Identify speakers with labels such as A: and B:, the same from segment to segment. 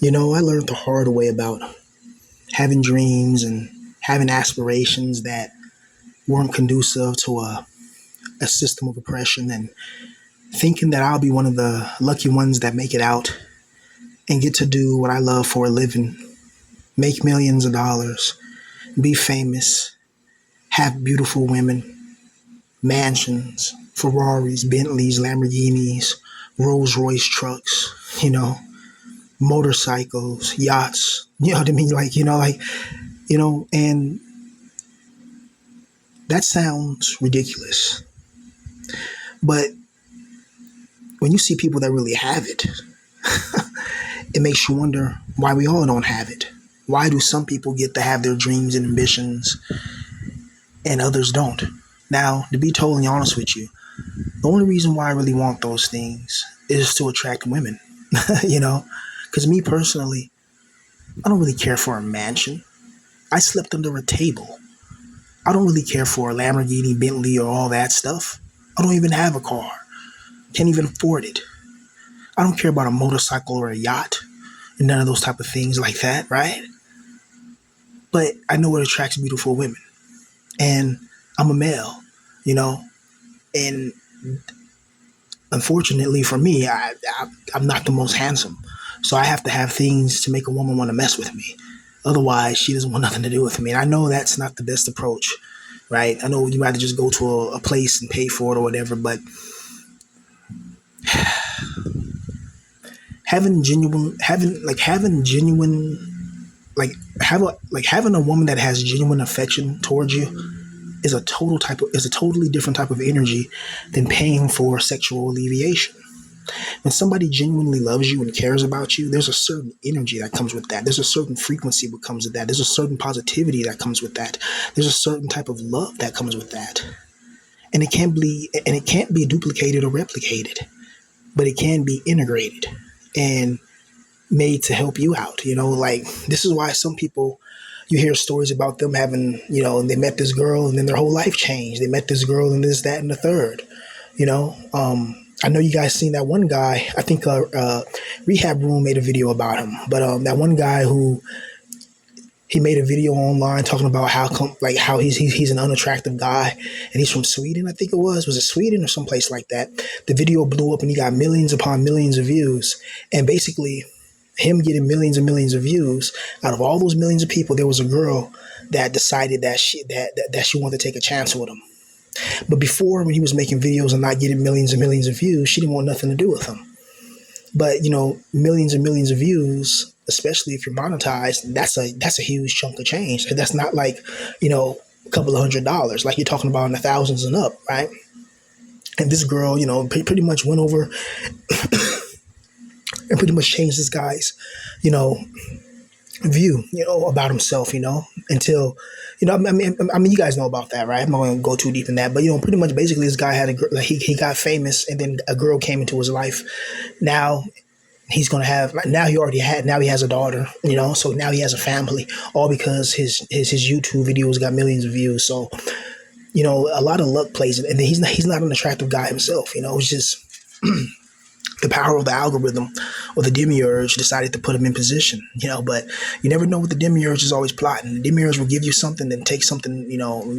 A: I learned the hard way about having dreams and having aspirations that weren't conducive to a system of oppression, and thinking that I'll be one of the lucky ones that make it out and get to do what I love for a living, make millions of dollars, be famous, have beautiful women, mansions, Ferraris, Bentleys, Lamborghinis, Rolls Royce trucks, motorcycles, yachts, you know what I mean? And that sounds ridiculous. But when you see people that really have it, it makes you wonder why we all don't have it. Why do some people get to have their dreams and ambitions and others don't? Now, to be totally honest with you, the only reason why I really want those things is to attract women, you know? Because me personally, I don't really care for a mansion. I slept under a table. I don't really care for a Lamborghini, Bentley, or all that stuff. I don't even have a car. Can't even afford it. I don't care about a motorcycle or a yacht and none of those type of things like that, right? But I know it attracts beautiful women. And I'm a male, you know? And unfortunately for me, I'm not the most handsome. So I have to have things to make a woman want to mess with me. Otherwise, she doesn't want nothing to do with me. And I know that's not the best approach, right? I know you rather just go to a place and pay for it or whatever, but having genuine having a woman that has genuine affection towards you is a totally different type of energy than paying for sexual alleviation. When somebody genuinely loves you and cares about you, there's a certain energy that comes with that. There's a certain frequency that comes with that. There's a certain positivity that comes with that. There's a certain type of love that comes with that. And it can't be duplicated or replicated, but it can be integrated and made to help you out. Like, this is why some people, you hear stories about them having, and they met this girl and then their whole life changed. They met this girl and this, that, and the third. I know you guys seen that one guy. I think Rehab Room made a video about him, but that one guy who he made a video online talking about how he's an unattractive guy, and he's from Sweden. I think was it Sweden or someplace like that. The video blew up and he got millions upon millions of views, and basically him getting millions and millions of views. Out of all those millions of people, there was a girl that decided that she wanted to take a chance with him. But before, when he was making videos and not getting millions and millions of views, she didn't want nothing to do with him. But millions and millions of views, especially if you're monetized, that's a huge chunk of change. That's not like a couple of $100, like you're talking about in the thousands and up, right? And this girl, pretty much went over and pretty much changed this guy's, view, about himself, until, you guys know about that, right? I'm not going to go too deep in that, but, pretty much basically this guy had he got famous, and then a girl came into his life. Now he's going to have, now he has a daughter, so now he has a family, all because his YouTube videos got millions of views. So, a lot of luck plays it. And then he's not an attractive guy himself, it's just the power of the algorithm or the demiurge decided to put him in position, but you never know what the demiurge is always plotting. The demiurge will give you something, then take something,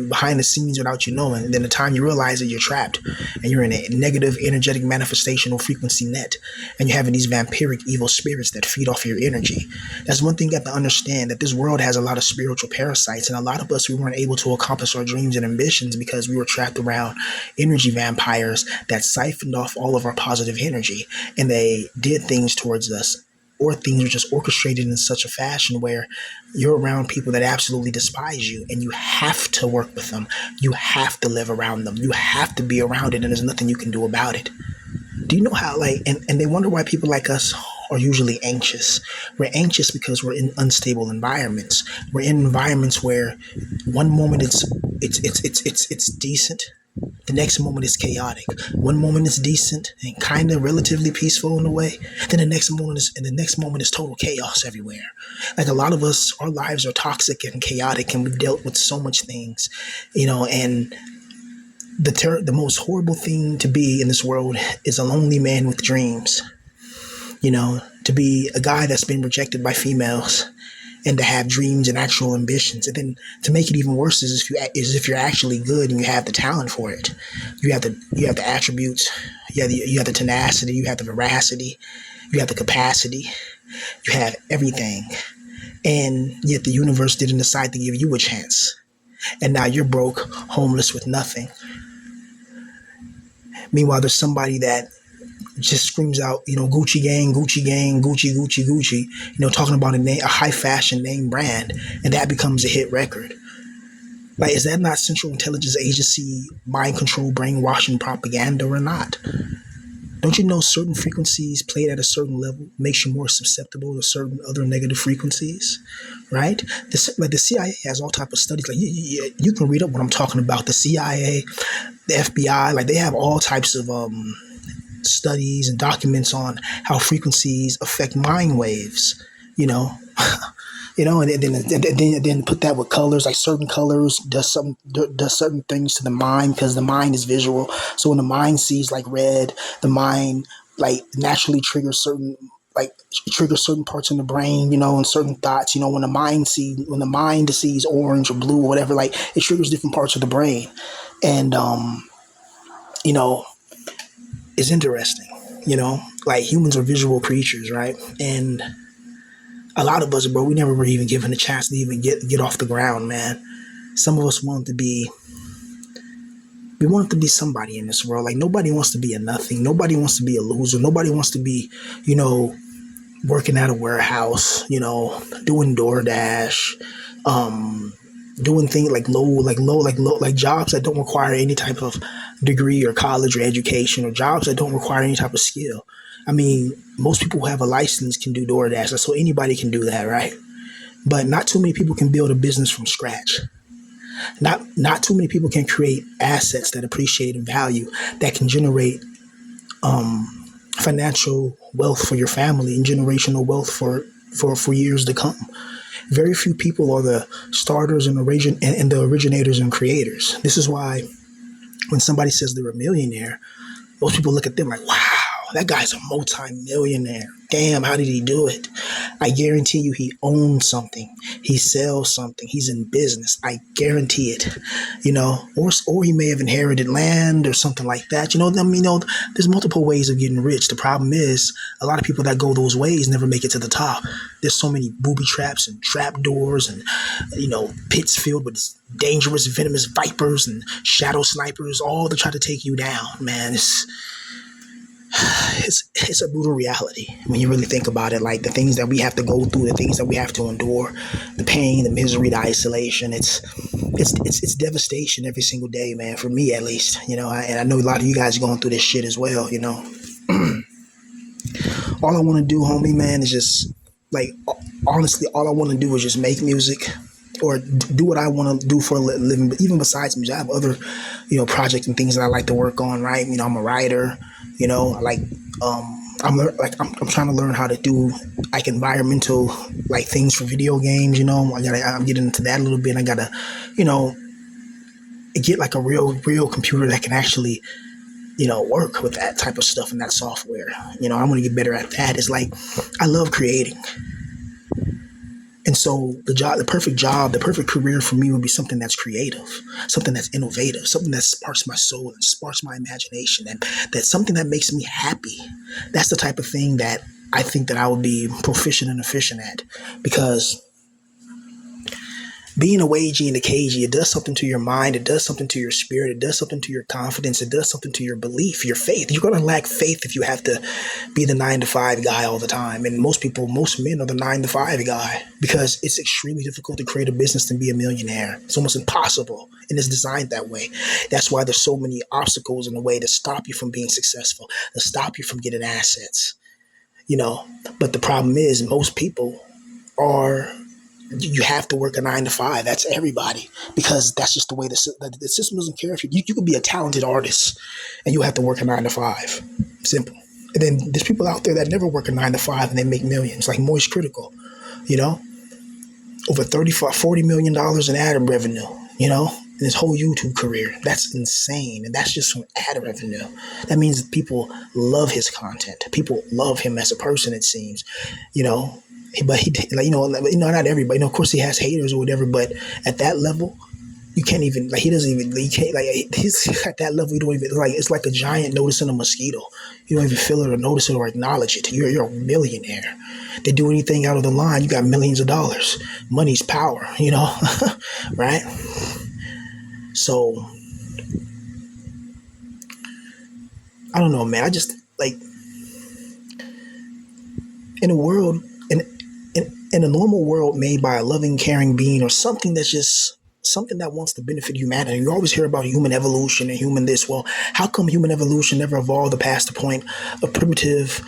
A: behind the scenes without you knowing. And then the time you realize that you're trapped and you're in a negative energetic manifestational frequency net, and you're having these vampiric evil spirits that feed off your energy. That's one thing you have to understand, that this world has a lot of spiritual parasites, and a lot of us, we weren't able to accomplish our dreams and ambitions because we were trapped around energy vampires that siphoned off all of our positive energy. And they did things towards us, or things were just orchestrated in such a fashion where you're around people that absolutely despise you, and you have to work with them. You have to live around them. You have to be around it, and there's nothing you can do about it. Do you know how, and they wonder why people like us are usually anxious. We're anxious because we're in unstable environments. We're in environments where one moment it's decent. The next moment is chaotic. One moment is decent and kind of relatively peaceful in a way. Then the next moment is total chaos everywhere. Like, a lot of us, our lives are toxic and chaotic, and we've dealt with so much things, and the most horrible thing to be in this world is a lonely man with dreams. to be a guy that's been rejected by females and to have dreams and actual ambitions. And then to make it even worse is if you're actually good and you have the talent for it. You have the attributes, you have the tenacity, you have the veracity, you have the capacity, you have everything. And yet the universe didn't decide to give you a chance. And now you're broke, homeless with nothing. Meanwhile, there's somebody that just screams out, Gucci gang, Gucci gang, Gucci, Gucci, Gucci, talking about a high fashion name brand, and that becomes a hit record. Like, is that not Central Intelligence Agency mind control, brainwashing propaganda or not? Don't you know certain frequencies played at a certain level makes you more susceptible to certain other negative frequencies, right? The CIA has all type of studies. Like you can read up what I'm talking about. The CIA, the FBI, like they have all types of studies and documents on how frequencies affect mind waves. And then put that with colors. Like certain colors does certain things to the mind because the mind is visual. So when the mind sees like red, the mind like naturally triggers certain parts in the brain, and certain thoughts. When the mind sees orange or blue or whatever, like it triggers different parts of the brain, and it's interesting. Like humans are visual creatures, right? And a lot of us, bro, we never were even given a chance to even get off the ground, man. Some of us we wanted to be somebody in this world. Like nobody wants to be a nothing. Nobody wants to be a loser. Nobody wants to be, working at a warehouse, doing DoorDash, doing things like low jobs that don't require any type of degree or college or education, or jobs that don't require any type of skill. I mean, most people who have a license can do DoorDash, so anybody can do that, right? But not too many people can build a business from scratch. Not too many people can create assets that appreciate in value, that can generate financial wealth for your family and generational wealth for years to come. Very few people are the starters and the originators and creators. This is why when somebody says they're a millionaire, most people look at them like, wow, that guy's a multi-millionaire. Damn, how did he do it? I guarantee you he owns something. He sells something. He's in business. I guarantee it. Or he may have inherited land or something like that. There's multiple ways of getting rich. The problem is a lot of people that go those ways never make it to the top. There's so many booby traps and trap doors and, pits filled with dangerous, venomous vipers and shadow snipers, all to try to take you down, man. It's a brutal reality when you really think about it. Like the things that we have to go through, the things that we have to endure, the pain, the misery, the isolation. It's devastation every single day, man. For me, at least, and I know a lot of you guys are going through this shit as well. All I want to do, homie, man, is just like honestly, all I want to do is just make music or do what I want to do for a living. But even besides music, I have other, projects and things that I like to work on. Right? I'm a writer. I like I'm trying to learn how to do like environmental like things for video games. I'm getting into that a little bit. I gotta, get like a real computer that can actually, work with that type of stuff and that software. I want to get better at that. It's like I love creating. And so the perfect career for me would be something that's creative, something that's innovative, something that sparks my soul and sparks my imagination, and that's something that makes me happy. That's the type of thing that I think that I would be proficient and efficient at, because being a wagey and a cagey, it does something to your mind. It does something to your spirit. It does something to your confidence. It does something to your belief, your faith. You're going to lack faith if you have to be the 9-to-5 guy all the time. And most men are the 9-to-5 guy, because it's extremely difficult to create a business and be a millionaire. It's almost impossible. And it's designed that way. That's why there's so many obstacles in the way to stop you from being successful, to stop you from getting assets, But the problem is most people you have to work a 9-to-5. That's everybody, because that's just the way the system doesn't care if you could be a talented artist and you have to work a 9-to-5. Simple. And then there's people out there that never work a 9-to-5 and they make millions, like Moist Critical, over $40 million in ad revenue, in his whole YouTube career. That's insane. And that's just from ad revenue. That means that people love his content. People love him as a person, it seems, you know. But he, like, not everybody. Of course, he has haters or whatever. But at that level, you can't even like. He doesn't even. You can't like. He's at that level. You don't even like. It's like a giant noticing a mosquito. You don't even feel it or notice it or acknowledge it. You're a millionaire. They do anything out of the line, you got millions of dollars. Money's power. Right? So I don't know, man. I just like in a world in a normal world made by a loving, caring being or something that's just something that wants to benefit humanity. You always hear about human evolution and human this. Well, how come human evolution never evolved past the point of primitive,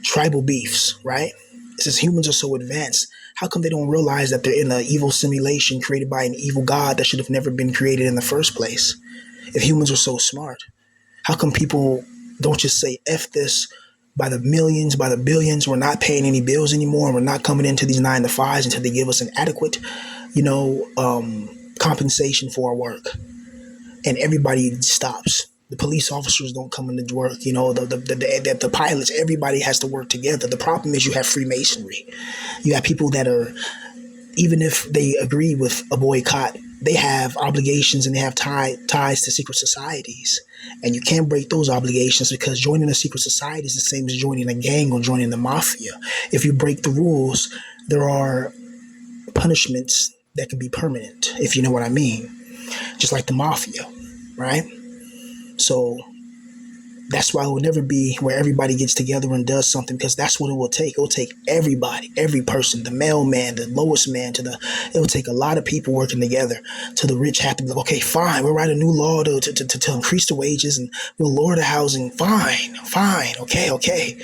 A: tribal beefs, right? Since humans are so advanced, how come they don't realize that they're in an evil simulation created by an evil god that should have never been created in the first place? If humans are so smart, how come people don't just say F this by the millions, by the billions? We're not paying any bills anymore. We're not coming into these 9 to 5s until they give us an adequate, compensation for our work. And everybody stops. The police officers don't come into work. The pilots, everybody has to work together. The problem is you have Freemasonry. You have people that are, even if they agree with a boycott, they have obligations and they have ties to secret societies. And you can't break those obligations because joining a secret society is the same as joining a gang or joining the mafia. If you break the rules, there are punishments that can be permanent, if you know what I mean. Just like the mafia, right? So that's why it will never be where everybody gets together and does something, because that's what it will take. It will take everybody, every person, the mailman, the lowest man, it will take a lot of people working together to the rich have to be like, okay, fine, we'll write a new law to increase the wages and we'll lower the housing. Fine, okay.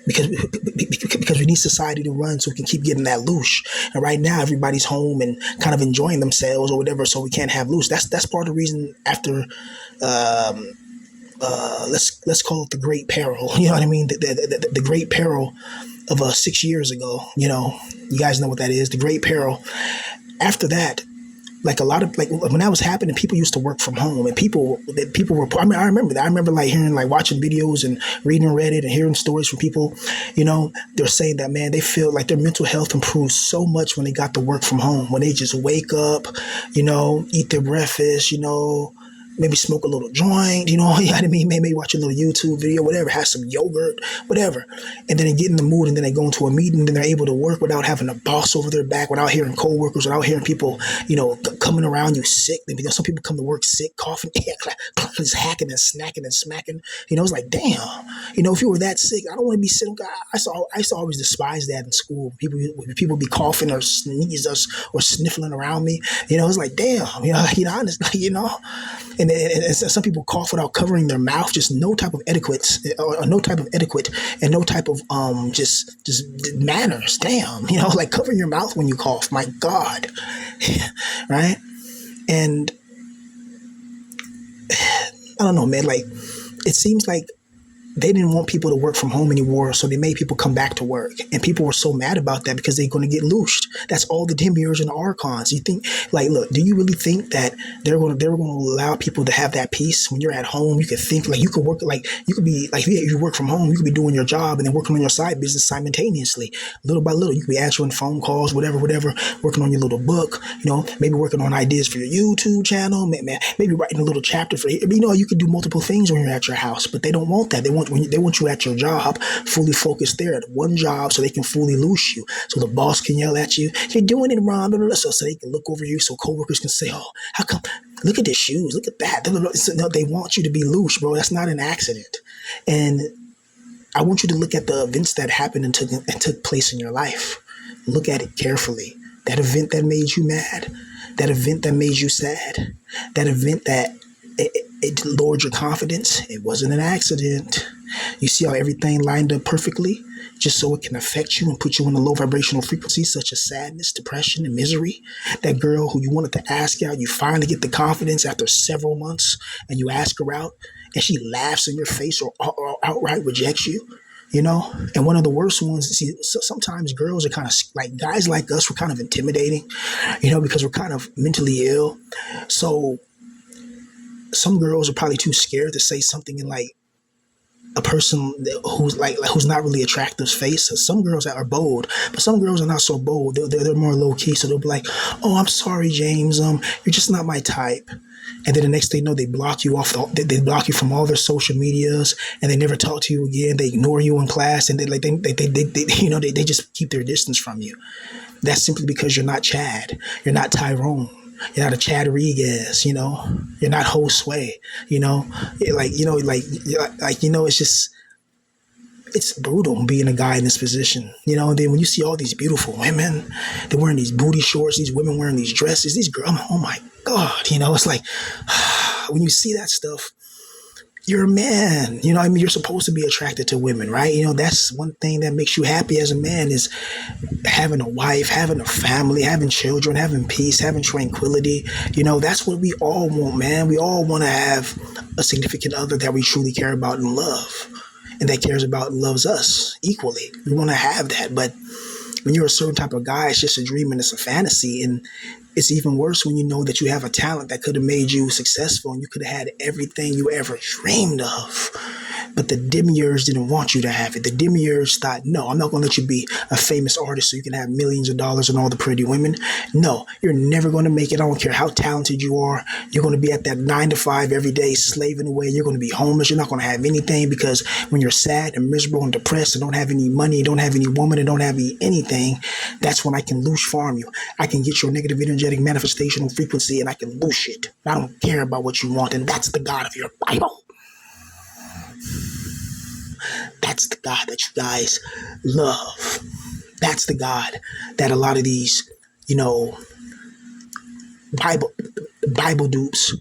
A: Because we need society to run so we can keep getting that loose. And right now, everybody's home and kind of enjoying themselves or whatever, so we can't have loose. That's part of the reason after let's call it the Great Peril. You know what I mean? The Great Peril of 6 years ago. You guys know what that is. The Great Peril. After that, like a lot of when that was happening, people used to work from home, and people were. I mean, I remember that. I remember hearing, watching videos and reading Reddit and hearing stories from people. They're saying that, man, they feel like their mental health improved so much when they got to work from home. When they just wake up, eat their breakfast, maybe smoke a little joint, you know what I mean? Maybe watch a little YouTube video, whatever, have some yogurt, whatever. And then they get in the mood and then they go into a meeting and then they're able to work without having a boss over their back, without hearing coworkers, without hearing people, coming around you sick. Some people come to work sick, coughing, just hacking and snacking and smacking. It's like, damn, if you were that sick, I don't want to be sick. I used to always despise that in school. People be coughing or sneeze or sniffling around me. It's like, damn, honestly, and some people cough without covering their mouth, just no type of etiquette, and no type of just manners. Damn, like covering your mouth when you cough. My God, right? And I don't know, man. Like, it seems like they didn't want people to work from home anymore, so they made people come back to work. And people were so mad about that because they're going to get loosed. That's all the demiurge and the archons. You think, look, do you really think that they were going to allow people to have that peace when you're at home? You could think, you could work, you could be, if you work from home, you could be doing your job and then working on your side business simultaneously, little by little. You could be answering phone calls, whatever, working on your little book, maybe working on ideas for your YouTube channel, maybe writing a little chapter for it. You could do multiple things when you're at your house, but they don't want that. They want you at your job, fully focused there at one job, so they can fully loose you. So the boss can yell at you, "You're doing it wrong," so they can look over you, so coworkers can say, "Oh, how come? Look at the shoes. Look at that." So, no, they want you to be loose, bro. That's not an accident. And I want you to look at the events that happened and took place in your life. Look at it carefully. That event that made you mad, that event that made you sad, that event that it lowered your confidence. It wasn't an accident. You see how everything lined up perfectly just so it can affect you and put you in a low vibrational frequency such as sadness, depression, and misery. That girl who you wanted to ask out, you finally get the confidence after several months and you ask her out and she laughs in your face or outright rejects you. you know. And one of the worst ones, see, sometimes girls are kind of like guys like us. We're kind of intimidating, you know, because we're kind of mentally ill. So some girls are probably too scared to say something in like a person who's like who's not really attractive's face. So some girls are bold, but some girls are not so bold. They're more low key. So they'll be like, "Oh, I'm sorry, James. You're just not my type." And then the next thing you know, they block you off. They block you from all their social medias, and they never talk to you again. They ignore you in class, and they just keep their distance from you. That's simply because you're not Chad. You're not Tyrone. You're not a Chad Rodriguez, you know. You're not Josue, you know. It's just it's brutal being a guy in this position, you know. And then when you see all these beautiful women, they're wearing these booty shorts, these women wearing these dresses, these girls, oh my God, you know, it's like when you see that stuff, you're a man, you know. I mean, you're supposed to be attracted to women, right? You know, that's one thing that makes you happy as a man is having a wife, having a family, having children, having peace, having tranquility. You know, that's what we all want, man. We all want to have a significant other that we truly care about and love, and that cares about and loves us equally. We want to have that. But when you're a certain type of guy, it's just a dream and it's a fantasy. And it's even worse when you know that you have a talent that could have made you successful and you could have had everything you ever dreamed of. But the demiurge didn't want you to have it. The demiurge thought, no, I'm not going to let you be a famous artist so you can have millions of dollars and all the pretty women. No, you're never going to make it. I don't care how talented you are. You're going to be at that 9 to 5 every day, slaving away. You're going to be homeless. You're not going to have anything because when you're sad and miserable and depressed and don't have any money, don't have any woman, and don't have anything, that's when I can loose farm you. I can get your negative energetic manifestational frequency and I can loose it. I don't care about what you want. And that's the God of your Bible. That's the God that you guys love. That's the God that a lot of these, you know, Bible dupes,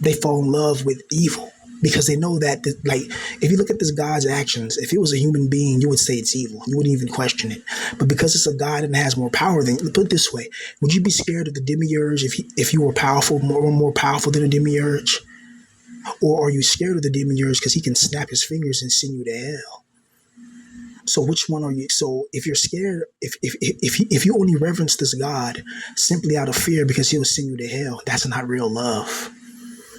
A: they fall in love with evil because they know that, like, if you look at this God's actions, if it was a human being, you would say it's evil. You wouldn't even question it. But because it's a God and has more power than, put it this way, would you be scared of the demiurge if you were powerful, more powerful than a demiurge? Or are you scared of the demiurge because he can snap his fingers and send you to hell? So which one are you? So if you're scared, if you only reverence this God simply out of fear because he'll send you to hell, that's not real love.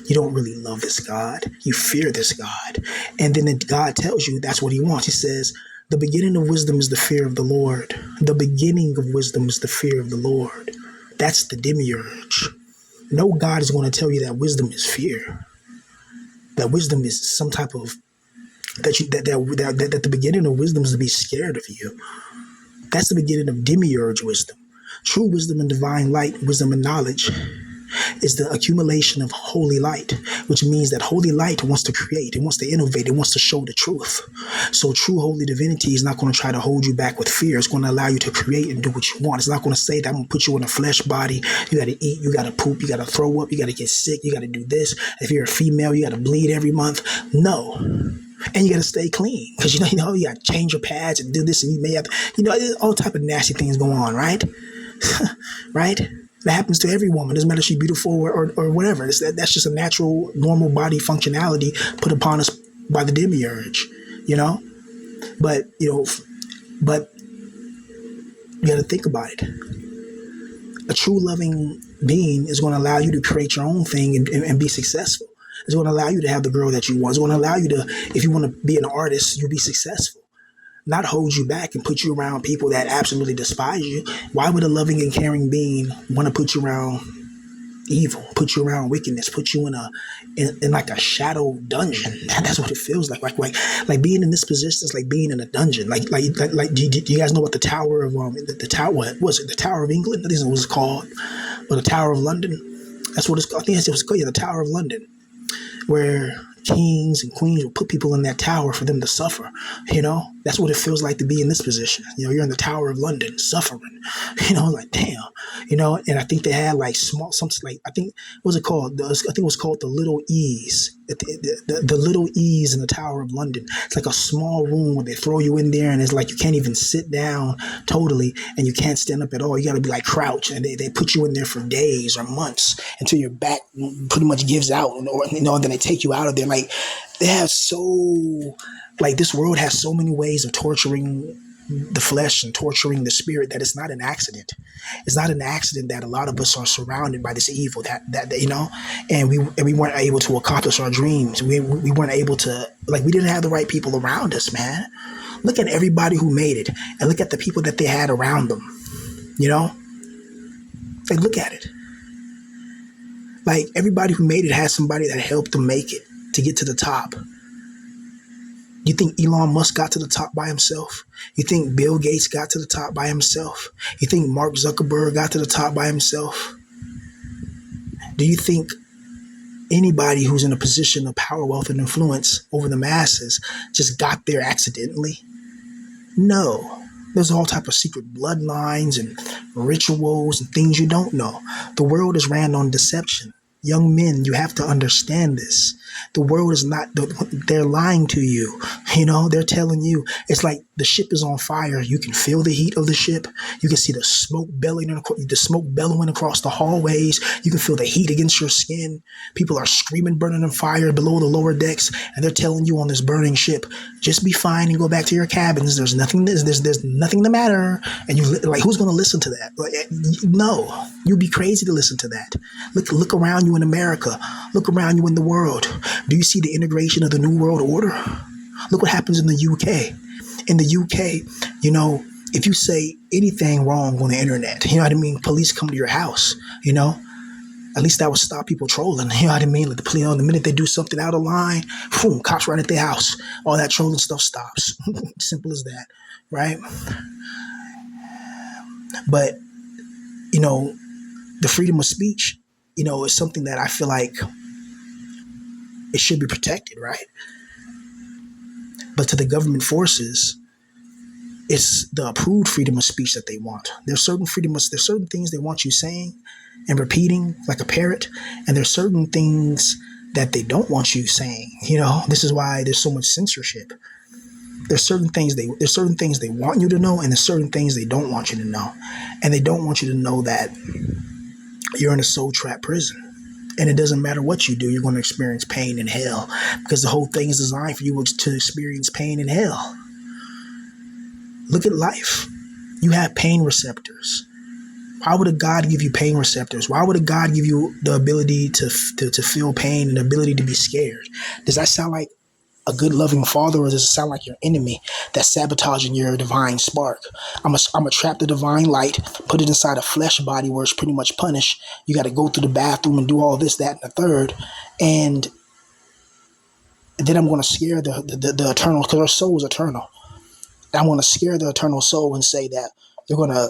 A: You don't really love this God. You fear this God. And then God tells you that's what he wants. He says, the beginning of wisdom is the fear of the Lord. The beginning of wisdom is the fear of the Lord. That's the demiurge. No God is going to tell you that wisdom is fear. That wisdom is some type of that the beginning of wisdom is to be scared of you. That's the beginning of demiurge wisdom. True wisdom and divine light, wisdom and knowledge is the accumulation of holy light, which means that holy light wants to create, it wants to innovate, it wants to show the truth. So true holy divinity is not going to try to hold you back with fear. It's going to allow you to create and do what you want. It's not going to say that I'm going to put you in a flesh body. You got to eat, you got to poop, you got to throw up, you got to get sick, you got to do this. If you're a female, you got to bleed every month. No. And you got to stay clean because you know you got to change your pads and do this, and you may have, there's all type of nasty things going on, right? Right? That happens to every woman. Doesn't matter if she's beautiful or whatever. That's just a natural, normal body functionality put upon us by the demiurge, you know. But you got to think about it. A true loving being is going to allow you to create your own thing and be successful. It's going to allow you to have the girl that you want. It's going to allow you to, if you want to be an artist, you'll be successful. Not hold you back and put you around people that absolutely despise you. Why would a loving and caring being want to put you around evil, put you around wickedness, put you in like a shadow dungeon? That's what it feels like. Like being in this position is like being in a dungeon. Like do you guys know what the Tower of the Tower, what was it? The Tower of England? This is what it's called, or the Tower of London. That's what it's called. I think it was called, the Tower of London, where kings and queens will put people in that tower for them to suffer. That's what it feels like to be in this position. You're in the Tower of London suffering, like damn, and I think they had like something like, I think, what was it called? I think it was called the Little Ease. The Little Ease in the Tower of London. It's like a small room where they throw you in there and it's like you can't even sit down totally and you can't stand up at all. You got to be like crouch, and they put you in there for days or months until your back pretty much gives out, and then they take you out of there. Like, They have so, like, this world has so many ways of torturing the flesh and torturing the spirit that it's not an accident. It's not an accident that a lot of us are surrounded by this evil that and we weren't able to accomplish our dreams. We weren't able to, like, we didn't have the right people around us, man. Look at everybody who made it and look at the people that they had around them. You know, like, look at it. Like, everybody who made it has somebody that helped them make it to get to the top. You think Elon Musk got to the top by himself? You think Bill Gates got to the top by himself? You think Mark Zuckerberg got to the top by himself? Do you think anybody who's in a position of power, wealth, and influence over the masses just got there accidentally? No. There's all type of secret bloodlines and rituals and things you don't know. The world is ran on deception. Young men, you have to understand this. The world is not, they're lying to you. You know, they're telling you, it's like the ship is on fire. You can feel the heat of the ship. You can see the smoke bellowing across the hallways. You can feel the heat against your skin. People are screaming, burning in fire below the lower decks. And they're telling you on this burning ship, just be fine and go back to your cabins. There's nothing the matter. And you, like, who's going to listen to that? Like, no, you'd be crazy to listen to that. Look around you in America. Look around you in the world. Do you see the integration of the New World Order? Look what happens in the UK. In the UK, you know, if you say anything wrong on the internet, you know what I mean? Police come to your house, you know? At least that would stop people trolling, you know what I mean? Like, the minute they do something out of line, boom, cops right at their house. All that trolling stuff stops. Simple as that, right? But, you know, the freedom of speech, you know, is something that I feel like it should be protected, right? But to the government forces, it's the approved freedom of speech that they want. There's certain things they want you saying and repeating like a parrot, and there's certain things that they don't want you saying. You know, this is why there's so much censorship. There's certain things they want you to know, and there's certain things they don't want you to know. And they don't want you to know that you're in a soul trap prison. And it doesn't matter what you do, you're going to experience pain and hell, because the whole thing is designed for you to experience pain and hell. Look at life. You have pain receptors. Why would a God give you pain receptors? Why would a God give you the ability to feel pain and the ability to be scared? Does that sound like a good loving father, or does it sound like your enemy that's sabotaging your divine spark? I'm gonna trap the divine light, put it inside a flesh body where it's pretty much punished. You got to go through the bathroom and do all this, that, and the third, and then I'm going to scare the eternal, because our soul is eternal. I want to scare the eternal soul and say that you're going to,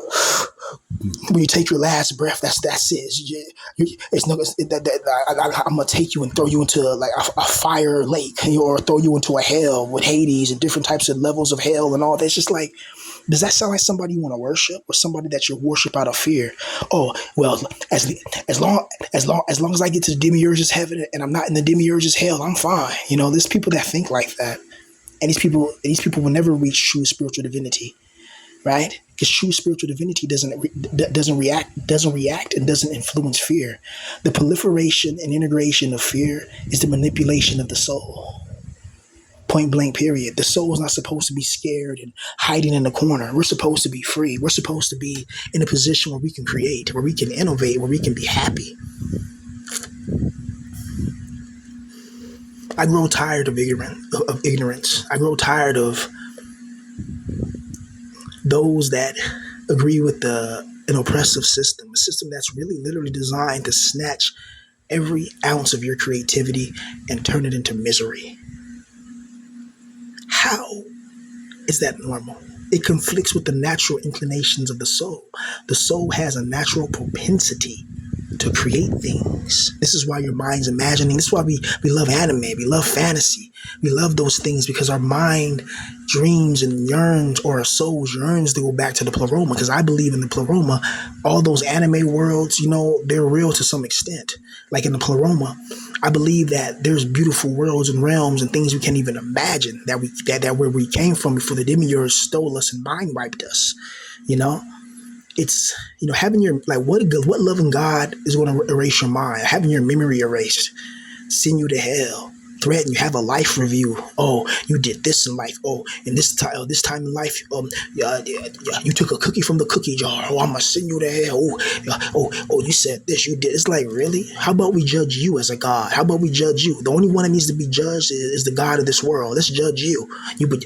A: when you take your last breath, that's it. I'm gonna take you and throw you into like a fire lake, or throw you into a hell with Hades and different types of levels of hell and all that. It's just like, does that sound like somebody you want to worship, or somebody that you worship out of fear? Oh well, as long as I get to the demiurge's heaven and I'm not in the demiurge's hell, I'm fine. You know, there's people that think like that, and these people will never reach true spiritual divinity. Right? Because true spiritual divinity doesn't react and doesn't influence fear. The proliferation and integration of fear is the manipulation of the soul. Point blank, period. The soul is not supposed to be scared and hiding in the corner. We're supposed to be free. We're supposed to be in a position where we can create, where we can innovate, where we can be happy. I grow tired of ignorance. I grow tired of those that agree with an oppressive system, a system that's really literally designed to snatch every ounce of your creativity and turn it into misery. How is that normal? It conflicts with the natural inclinations of the soul. The soul has a natural propensity to create things. This is why your mind's imagining. This is why we love anime. We love fantasy. We love those things because our mind dreams and yearns, or our soul yearns to go back to the pleroma. Because I believe in the pleroma, all those anime worlds, you know, they're real to some extent. Like in the pleroma, I believe that there's beautiful worlds and realms and things we can't even imagine that where we came from before the demiurge stole us and mind wiped us. You know, it's, you know, having your, like, what loving God is going to erase your mind, having your memory erased, send you to hell. threaten you. Have a life review. Oh, you did this in life. Oh, in this time in life, you took a cookie from the cookie jar. Oh, I'm gonna send you to hell. Oh, you said this. You did. It's like, really? How about we judge you as a God? How about we judge you? The only one that needs to be judged is the God of this world. Let's judge you. But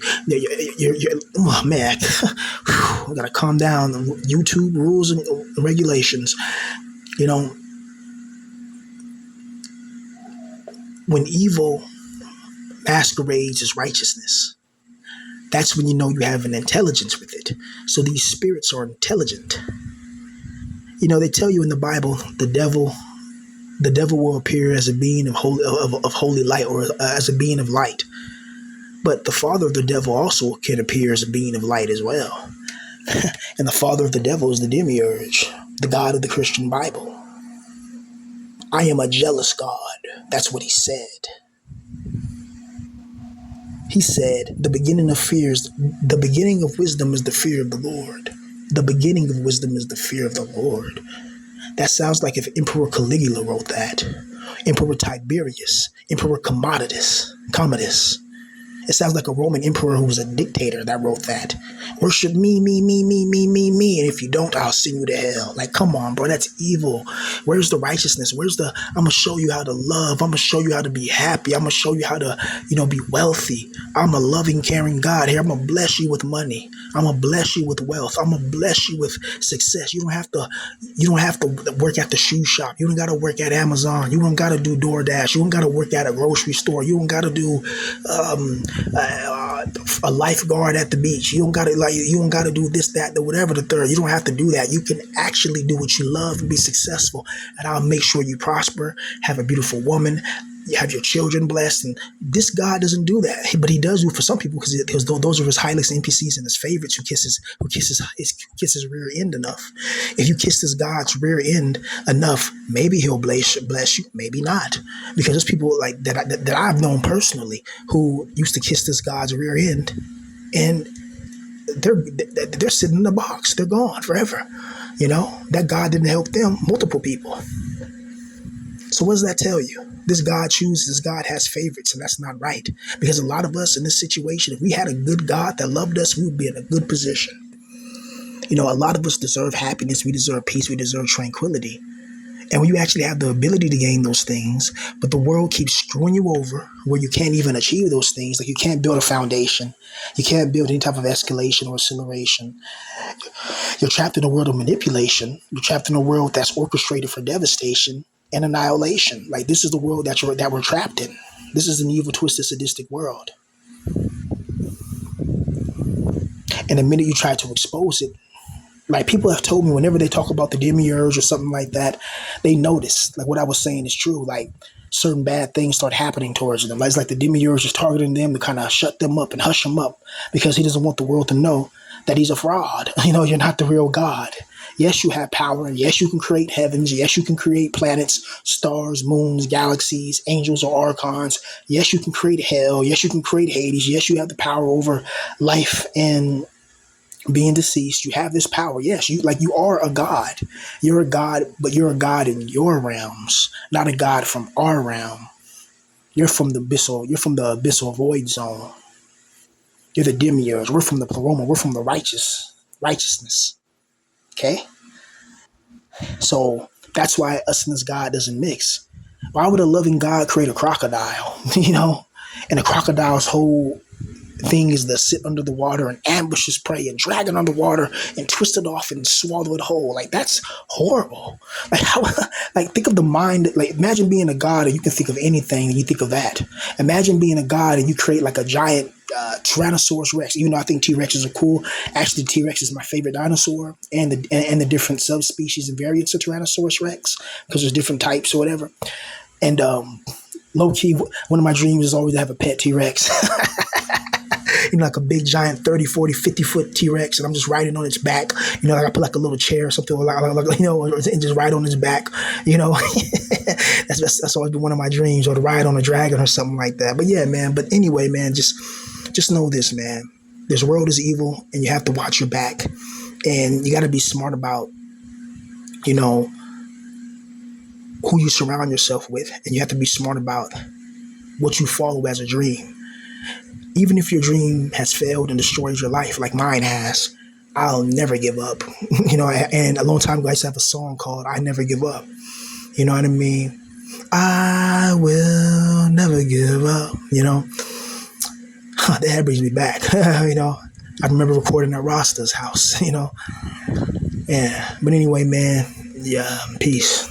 A: oh man, I gotta calm down. YouTube rules and regulations. You know, when evil masquerades as righteousness, that's when you know you have an intelligence with it. So these spirits are intelligent. They tell you in the Bible, the devil will appear as a being of holy light, or as a being of light. But the father of the devil also can appear as a being of light as well. And the father of the devil is the demiurge, the God of the Christian Bible. I am a jealous God. That's what he said. He said, the beginning of wisdom is the fear of the Lord. The beginning of wisdom is the fear of the Lord. That sounds like if Emperor Caligula wrote that. Emperor Tiberius, Emperor Commodus. It sounds like a Roman emperor who was a dictator that wrote that. Worship me, me, me, me, me, me, me. And if you don't, I'll send you to hell. Like, come on, bro. That's evil. Where's the righteousness? I'm going to show you how to love. I'm going to show you how to be happy. I'm going to show you how to, be wealthy. I'm a loving, caring God here. I'm going to bless you with money. I'm going to bless you with wealth. I'm going to bless you with success. You don't have to work at the shoe shop. You don't got to work at Amazon. You don't got to do DoorDash. You don't got to work at a grocery store. You don't got to do, a lifeguard at the beach. You don't gotta do this, that, the whatever the third. You don't have to do that. You can actually do what you love and be successful. And I'll make sure you prosper, have a beautiful woman, you have your children blessed. And this God doesn't do that, but he does do for some people, because those are his highest NPCs and his favorites who kisses rear end enough. If you kiss this God's rear end enough, maybe he'll bless you, maybe not. Because there's people like that I've known personally who used to kiss this God's rear end, and they're sitting in a box. They're gone forever. That God didn't help them. Multiple people. So what does that tell you? This God chooses, God has favorites, and that's not right. Because a lot of us in this situation, if we had a good God that loved us, we would be in a good position. A lot of us deserve happiness, we deserve peace, we deserve tranquility. And when you actually have the ability to gain those things, but the world keeps screwing you over where you can't even achieve those things, like you can't build a foundation, you can't build any type of escalation or acceleration. You're trapped in a world of manipulation. You're trapped in a world that's orchestrated for devastation and annihilation. Like, this is the world that we're trapped in. This is an evil, twisted, sadistic world. And the minute you try to expose it, like, people have told me whenever they talk about the demiurge or something like that, they notice, like, what I was saying is true. Like, certain bad things start happening towards them. Like, it's like the demiurge is targeting them to kind of shut them up and hush them up, because he doesn't want the world to know that he's a fraud. You're not the real God. Yes, you have power. Yes, you can create heavens. Yes, you can create planets, stars, moons, galaxies, angels or archons. Yes, you can create hell. Yes, you can create Hades. Yes, you have the power over life and being deceased. You have this power. Yes, you are a God. You're a God, but you're a God in your realms, not a God from our realm. You're from the abyssal void zone. You're the demiurge. We're from the pleroma. We're from the righteousness. Okay? So that's why us and this God doesn't mix. Why would a loving God create a crocodile? And a crocodile's whole thing is to sit under the water and ambush his prey and drag it underwater and twist it off and swallow it whole. Like, that's horrible. Like, how? Like, think of the mind. Like, imagine being a God and you can think of anything and you think of that. Imagine being a God and you create like a giant Tyrannosaurus Rex. Even though I think T-Rexes are cool, actually T-Rex is my favorite dinosaur, and the different subspecies and variants of Tyrannosaurus Rex, because there's different types or whatever. And low key, one of my dreams is always to have a pet T-Rex. Like a big giant 30, 40, 50-foot T-Rex, and I'm just riding on its back. Like I put like a little chair or something, and just ride on its back. That's always been one of my dreams, or to ride on a dragon or something like that. But yeah, man. But anyway, man, just know this, man. This world is evil, and you have to watch your back, and you got to be smart about, who you surround yourself with, and you have to be smart about what you follow as a dream. Even if your dream has failed and destroyed your life, like mine has, I'll never give up. And a long time ago, I used to have a song called "I Never Give Up." You know what I mean? I will never give up. That brings me back. I remember recording at Rasta's house. Yeah. But anyway, man. Yeah. Peace.